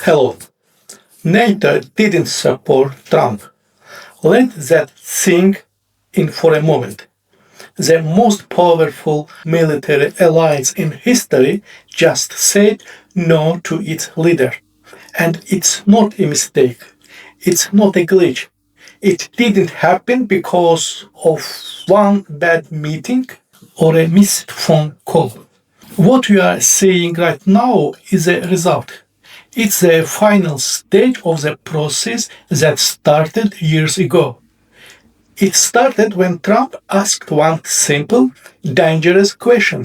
Hello. NATO didn't support Trump. Let that sink in for a moment. The most powerful military alliance in history just said no to its leader. And it's not a mistake. It's not a glitch. It didn't happen because of one bad meeting or a missed phone call. What we are seeing right now is a result. It's the final stage of the process that started years ago. It started when Trump asked one simple, dangerous question.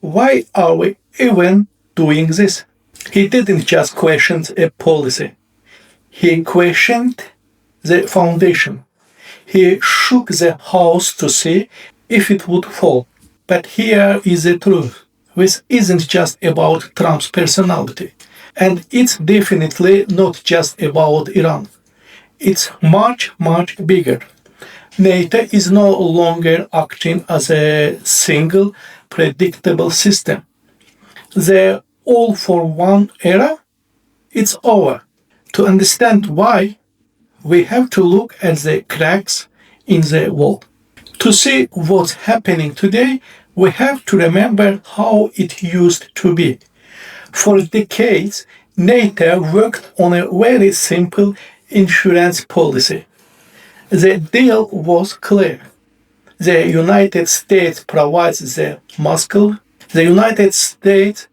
Why are we even doing this? He didn't just question a policy. He questioned the foundation. He shook the house to see if it would fall. But here is the truth. This isn't just about Trump's personality. And it's definitely not just about Iran. It's much, much bigger. NATO is no longer acting as a single, predictable system. The all for one era, it's over. To understand why, we have to look at the cracks in the wall. To see what's happening today, we have to remember how it used to be. For decades, NATO worked on a very simple insurance policy. The deal was clear. The United States provides the muscle, the United States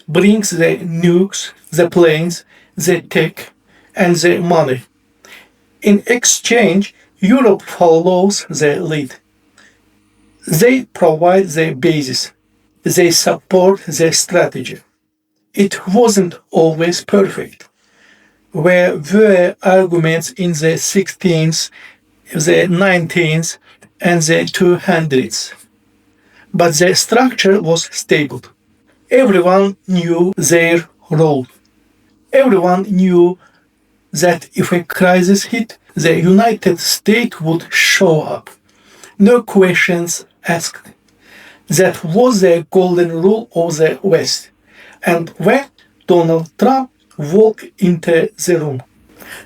brings the nukes, the planes, the tech, and the money. In exchange, Europe follows the lead. They provide the basis. They support the strategy. It wasn't always perfect. There were arguments in the 16th, the 19th, and the 200s. But the structure was stable. Everyone knew their role. Everyone knew that if a crisis hit, the United States would show up. No questions asked. That was the golden rule of the West. And when Donald Trump walked into the room,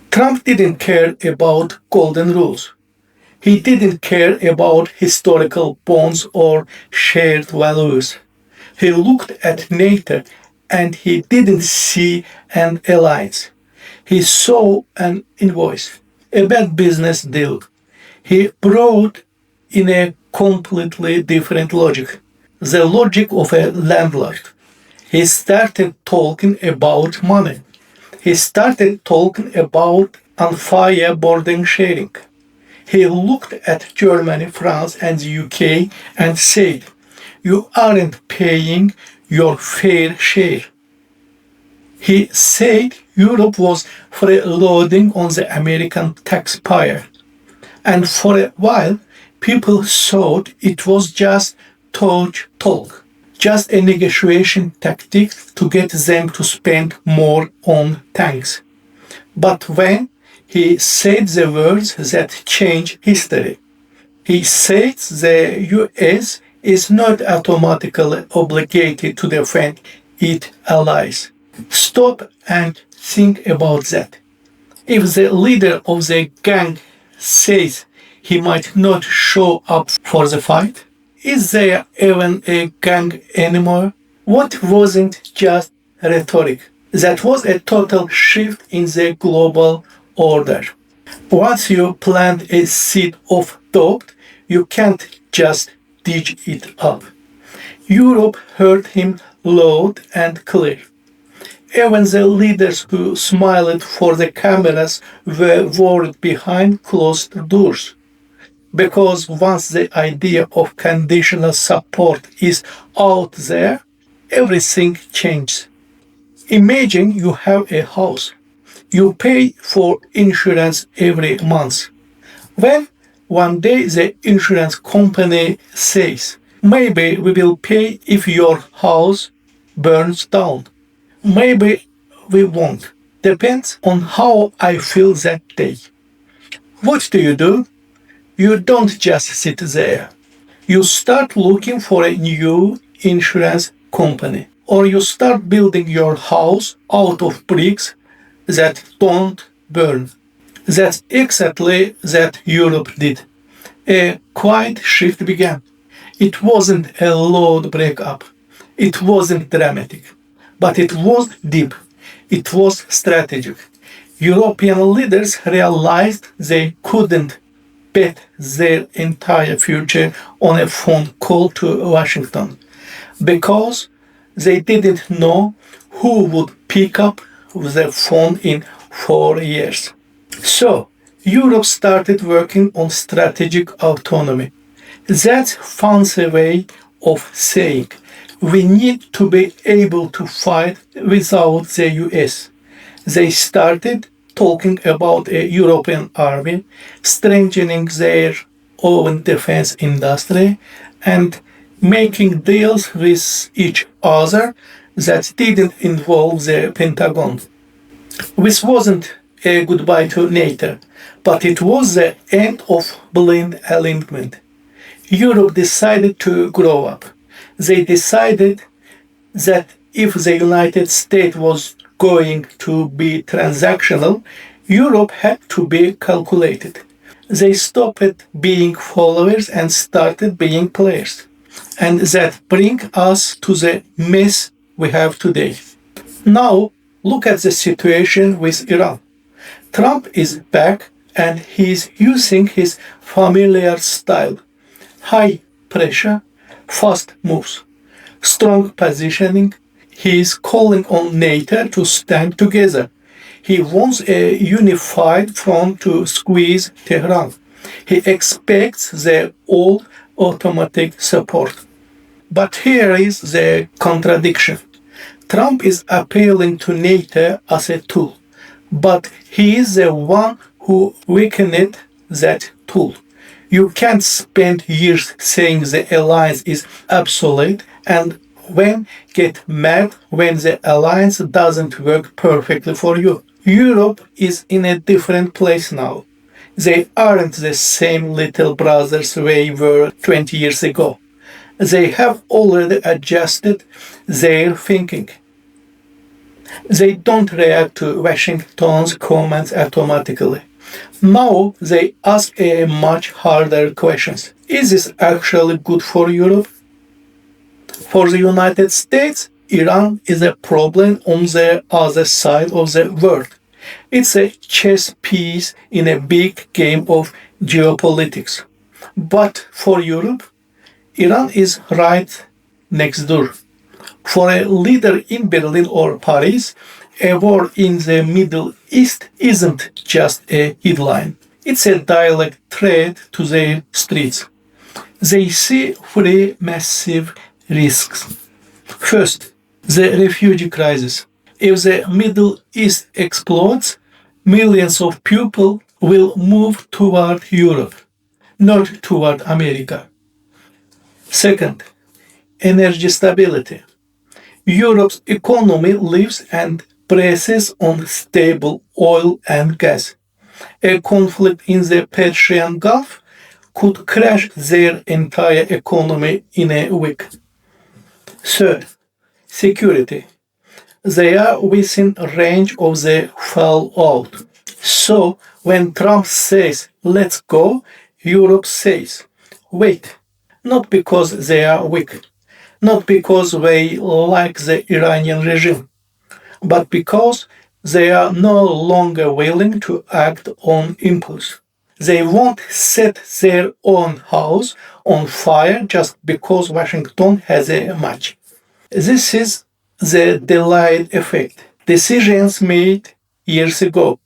Trump didn't care about golden rules. He didn't care about historical bonds or shared values. He looked at NATO and he didn't see an alliance. He saw an invoice, a bad business deal. He brought in a completely different logic, the logic of a landlord. He started talking about money. He started talking about unfair burden sharing. He looked at Germany, France, and the UK and said, "You aren't paying your fair share." He said Europe was freeloading on the American taxpayer. And for a while, people thought it was just talk, just a negotiation tactic to get them to spend more on tanks. But when he said the words that changed history, he said the US is not automatically obligated to defend its allies. Stop and think about that. If the leader of the gang says he might not show up for the fight, is there even a gang anymore? What wasn't just rhetoric? That was a total shift in the global order. Once you plant a seed of doubt, you can't just dig it up. Europe heard him loud and clear. Even the leaders who smiled for the cameras were worried behind closed doors. Because once the idea of conditional support is out there, everything changes. Imagine you have a house. You pay for insurance every month. When one day the insurance company says, maybe we will pay if your house burns down. Maybe we won't. Depends on how I feel that day. What do? You don't just sit there. You start looking for a new insurance company. Or you start building your house out of bricks that don't burn. That's exactly that Europe did. A quiet shift began. It wasn't a loud breakup. It wasn't dramatic. But it was deep. It was strategic. European leaders realized they couldn't bet their entire future on a phone call to Washington because they didn't know who would pick up the phone in 4 years. So, Europe started working on strategic autonomy. That's fancy way of saying we need to be able to fight without the US. They started talking about a European army, strengthening their own defense industry, and making deals with each other that didn't involve the Pentagon. This wasn't a goodbye to NATO, but it was the end of blind alignment. Europe decided to grow up. They decided that if the United States was going to be transactional, Europe had to be calculated. They stopped being followers and started being players. And that brings us to the mess we have today. Now, look at the situation with Iran. Trump is back and he's using his familiar style: high pressure, fast moves, strong positioning. He is calling on NATO to stand together. He wants a unified front to squeeze Tehran. He expects the old automatic support. But here is the contradiction. Trump is appealing to NATO as a tool, but he is the one who weakened that tool. You can't spend years saying the alliance is obsolete and then get mad when the alliance doesn't work perfectly for you. Europe is in a different place now. They aren't the same little brothers they were 20 years ago. They have already adjusted their thinking. They don't react to Washington's comments automatically. Now they ask a much harder questions. Is this actually good for Europe? For the United States, Iran is a problem on the other side of the world. It's a chess piece in a big game of geopolitics. But for Europe, Iran is right next door. For a leader in Berlin or Paris, a war in the Middle East isn't just a headline. It's a direct threat to their streets. They see three massive risks. First, the refugee crisis. If the Middle East explodes, millions of people will move toward Europe, not toward America. Second, energy stability. Europe's economy lives and breathes on stable oil and gas. A conflict in the Persian Gulf could crash their entire economy in a week. Third, security. They are within range of the fallout. So when Trump says, let's go, Europe says, wait, not because they are weak, not because they like the Iranian regime, but because they are no longer willing to act on impulse. They won't set their own house on fire just because Washington has a match. This is the delayed effect. Decisions made years ago,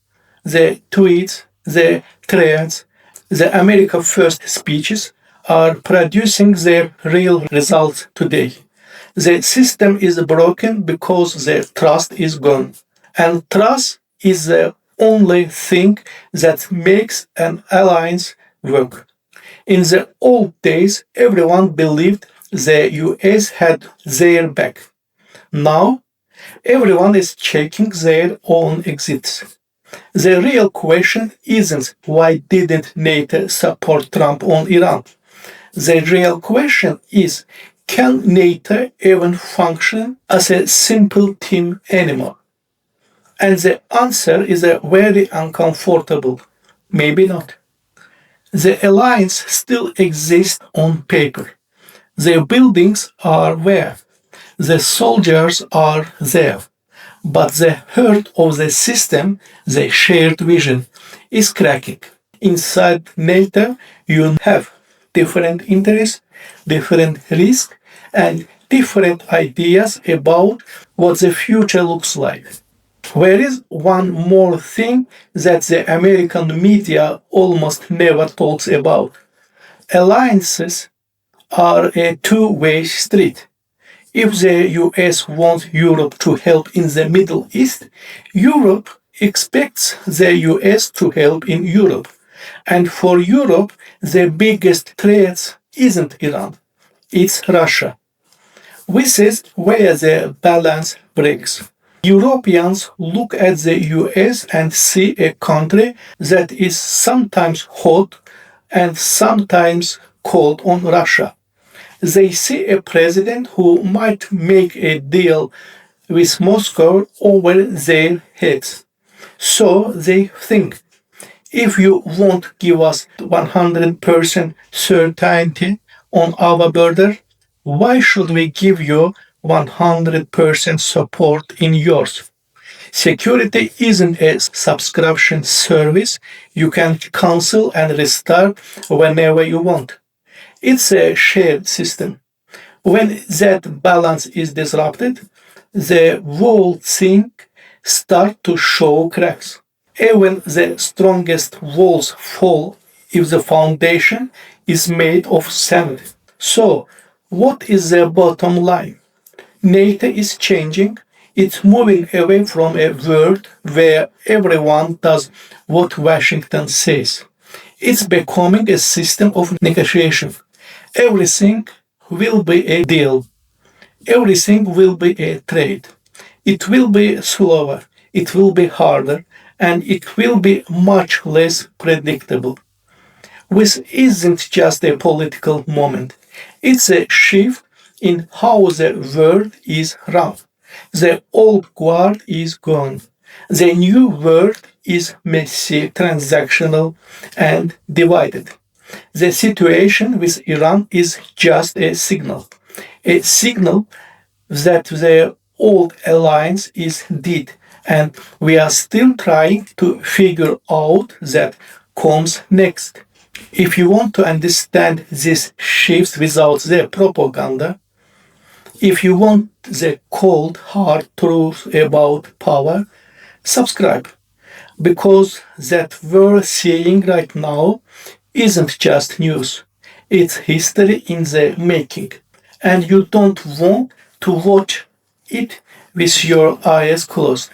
the tweets, the threats, the America First speeches are producing their real results today. The system is broken because the trust is gone. And trust is the only thing that makes an alliance work. In the old days, everyone believed the US had their back. Now, everyone is checking their own exits. The real question isn't why didn't NATO support Trump on Iran? The real question is, can NATO even function as a simple team anymore? And the answer is a very uncomfortable. Maybe not. The alliance still exists on paper. The buildings are there. The soldiers are there. But the heart of the system, the shared vision, is cracking. Inside NATO, you have different interests, different risks, and different ideas about what the future looks like. There is one more thing that the American media almost never talks about. Alliances are a two-way street. If the US wants Europe to help in the Middle East, Europe expects the US to help in Europe. And for Europe, the biggest threat isn't Iran, it's Russia. This is where the balance breaks. Europeans look at the US and see a country that is sometimes hot and sometimes cold on Russia. They see a president who might make a deal with Moscow over their heads. So they think, if you won't give us 100% certainty on our border, why should we give you 100% support in yours? Security isn't a subscription service you can cancel and restart whenever you want. It's a shared system. When that balance is disrupted, the whole thing starts to show cracks. Even the strongest walls fall if the foundation is made of sand. So, what is the bottom line? NATO is changing. It's moving away from a world where everyone does what Washington says. It's becoming a system of negotiation. Everything will be a deal. Everything will be a trade. It will be slower, it will be harder, and it will be much less predictable. This isn't just a political moment, it's a shift in how the world is run. The old guard is gone. The new world is messy, transactional, and divided. The situation with Iran is just a signal that the old alliance is dead, and we are still trying to figure out that comes next. If you want to understand this shift without the propaganda, if you want the cold hard truth about power, subscribe, because that we're seeing right now isn't just news. It's history in the making, and you don't want to watch it with your eyes closed.